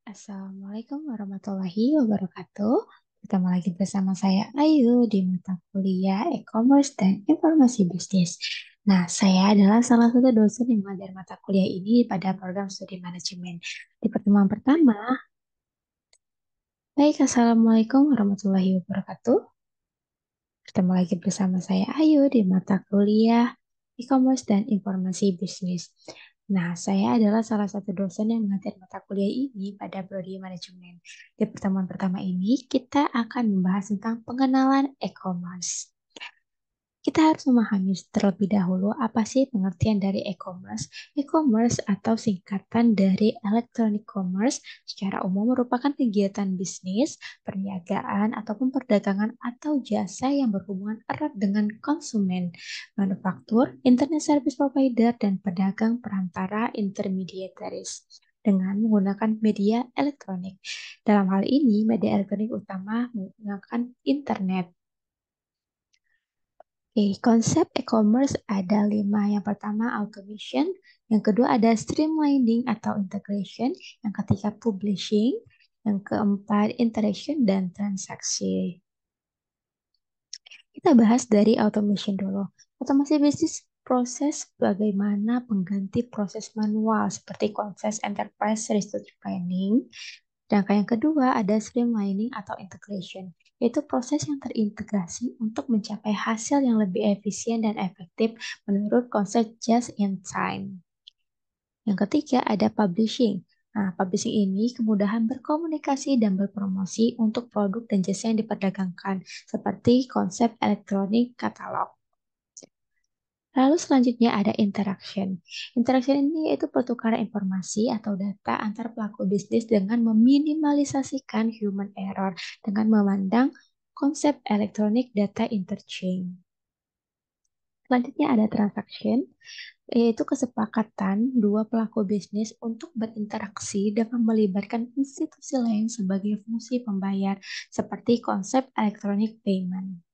Assalamualaikum warahmatullahi wabarakatuh. Bertemu lagi bersama saya Ayu di mata kuliah e-commerce dan informasi bisnis. Nah, saya adalah salah satu dosen yang mengajar mata kuliah ini pada program studi manajemen. Di pertemuan pertama, baik, Assalamualaikum warahmatullahi wabarakatuh. Bertemu lagi bersama saya Ayu di mata kuliah e-commerce dan informasi bisnis. Nah, saya adalah salah satu dosen yang mengajar mata kuliah ini pada prodi manajemen. Di pertemuan pertama ini, kita akan membahas tentang pengenalan e-commerce. Kita harus memahami terlebih dahulu apa sih pengertian dari e-commerce. E-commerce atau singkatan dari electronic commerce secara umum merupakan kegiatan bisnis, perniagaan, ataupun perdagangan atau jasa yang berhubungan erat dengan konsumen, manufaktur, internet service provider, dan pedagang perantara intermediaries dengan menggunakan media elektronik. Dalam hal ini, media elektronik utama menggunakan internet. Oke, konsep e-commerce ada lima. Yang pertama, automation. Yang kedua, ada streamlining atau integration. Yang ketiga, publishing. Yang keempat, interaction dan transaksi. Kita bahas dari automation dulu. Otomasi bisnis proses bagaimana pengganti proses manual seperti proses enterprise resource planning. Dan yang kedua ada streamlining atau integration, yaitu proses yang terintegrasi untuk mencapai hasil yang lebih efisien dan efektif menurut konsep just in time. Yang ketiga ada publishing. Nah, publishing ini kemudahan berkomunikasi dan berpromosi untuk produk dan jasa yang diperdagangkan, seperti konsep elektronik katalog. Lalu selanjutnya ada interaction. Interaction ini yaitu pertukaran informasi atau data antar pelaku bisnis dengan meminimalisasikan human error dengan memandang konsep elektronik data interchange. Selanjutnya ada transaction, yaitu kesepakatan dua pelaku bisnis untuk berinteraksi dengan melibatkan institusi lain sebagai fungsi pembayar, seperti konsep electronic payment.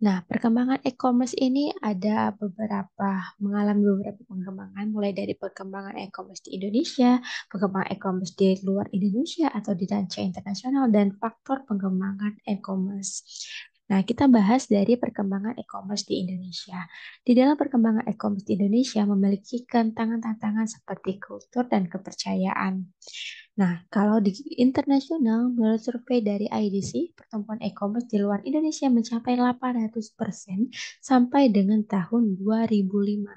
Nah, perkembangan e-commerce ini mengalami beberapa pengembangan, mulai dari perkembangan e-commerce di Indonesia, perkembangan e-commerce di luar Indonesia atau di kancah internasional, dan faktor pengembangan e-commerce. Nah, kita bahas dari perkembangan e-commerce di Indonesia. Di dalam perkembangan e-commerce di Indonesia memiliki tantangan-tantangan seperti kultur dan kepercayaan. Nah, kalau di internasional, menurut survei dari IDC, pertumbuhan e-commerce di luar Indonesia mencapai 800% sampai dengan tahun 2005.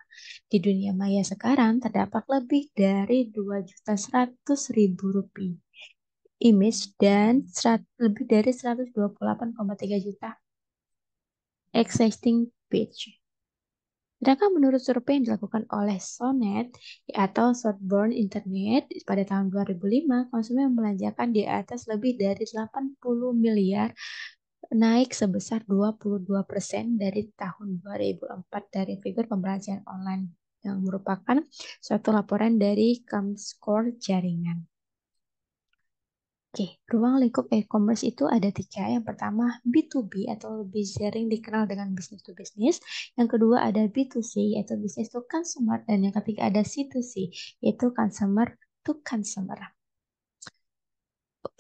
Di dunia maya sekarang terdapat lebih dari 2.100.000 rupiah image dan lebih dari 128,3 juta existing page. Sedangkan menurut survei yang dilakukan oleh Sonet atau Southbourne Internet pada tahun 2005, konsumen membelanjakan di atas lebih dari 80 miliar, naik sebesar 22% dari tahun 2004 dari figur pembelanjaan online yang merupakan suatu laporan dari Comscore jaringan. Oke, ruang lingkup e-commerce itu ada tiga. Yang pertama B2B atau lebih sering dikenal dengan business to business. Yang kedua ada B2C yaitu business to consumer. Dan yang ketiga ada C2C yaitu consumer to consumer.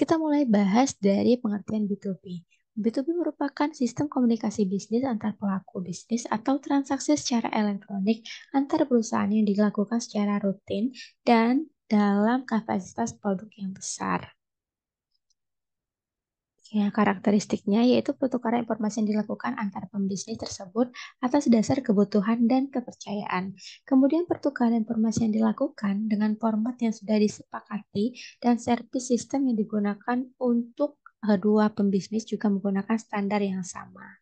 Kita mulai bahas dari pengertian B2B. B2B merupakan sistem komunikasi bisnis antar pelaku bisnis atau transaksi secara elektronik antar perusahaan yang dilakukan secara rutin dan dalam kapasitas produk yang besar. Ya, karakteristiknya yaitu pertukaran informasi yang dilakukan antar pembisnis tersebut atas dasar kebutuhan dan kepercayaan. Kemudian pertukaran informasi yang dilakukan dengan format yang sudah disepakati dan servis sistem yang digunakan untuk kedua pembisnis juga menggunakan standar yang sama.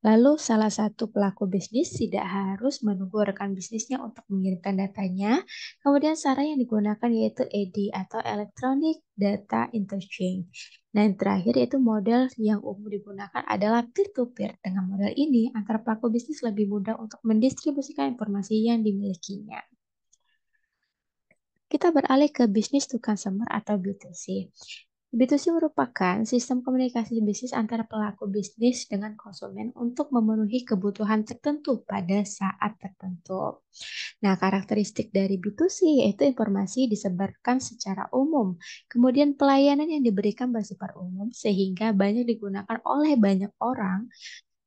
Lalu salah satu pelaku bisnis tidak harus menunggu rekan bisnisnya untuk mengirimkan datanya. Kemudian cara yang digunakan yaitu ED atau Electronic Data Interchange. Nah, yang terakhir yaitu model yang umum digunakan adalah peer-to-peer. Dengan model ini, antara pelaku bisnis lebih mudah untuk mendistribusikan informasi yang dimilikinya. Kita beralih ke business to consumer atau B2C. B2C merupakan sistem komunikasi bisnis antara pelaku bisnis dengan konsumen untuk memenuhi kebutuhan tertentu pada saat tertentu. Nah, karakteristik dari B2C yaitu informasi disebarkan secara umum, kemudian pelayanan yang diberikan bersifat umum sehingga banyak digunakan oleh banyak orang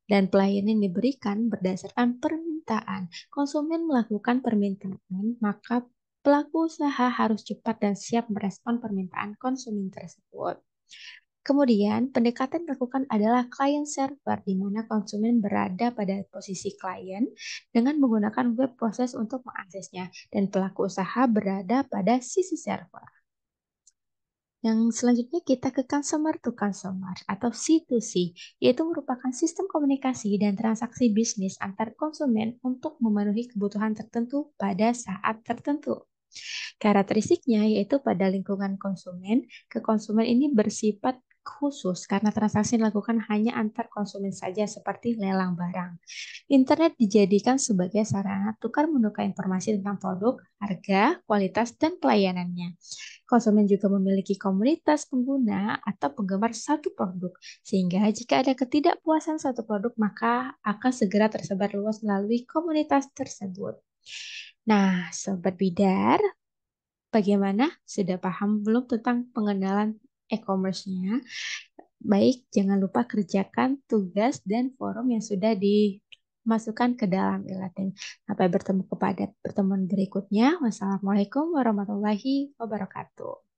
dan pelayanan yang diberikan berdasarkan permintaan. Konsumen melakukan permintaan, maka pelaku usaha harus cepat dan siap merespon permintaan konsumen tersebut. Kemudian, pendekatan yang dilakukan adalah client server, di mana konsumen berada pada posisi klien dengan menggunakan web proses untuk mengaksesnya, dan pelaku usaha berada pada sisi server. Yang selanjutnya kita ke consumer to consumer atau C2C, yaitu merupakan sistem komunikasi dan transaksi bisnis antar konsumen untuk memenuhi kebutuhan tertentu pada saat tertentu. Karakteristiknya yaitu pada lingkungan konsumen, ke konsumen ini bersifat khusus karena transaksi dilakukan hanya antar konsumen saja seperti lelang barang. Internet dijadikan sebagai sarana tukar menukar informasi tentang produk, harga, kualitas, dan pelayanannya. Konsumen juga memiliki komunitas pengguna atau penggemar satu produk, sehingga jika ada ketidakpuasan satu produk, maka akan segera tersebar luas melalui komunitas tersebut. Nah, Sobat Bidar, bagaimana? Sudah paham belum tentang pengenalan e-commerce-nya? Baik, jangan lupa kerjakan tugas dan forum yang sudah dimasukkan ke dalam e-learning. Sampai bertemu kepada pertemuan berikutnya. Wassalamualaikum warahmatullahi wabarakatuh.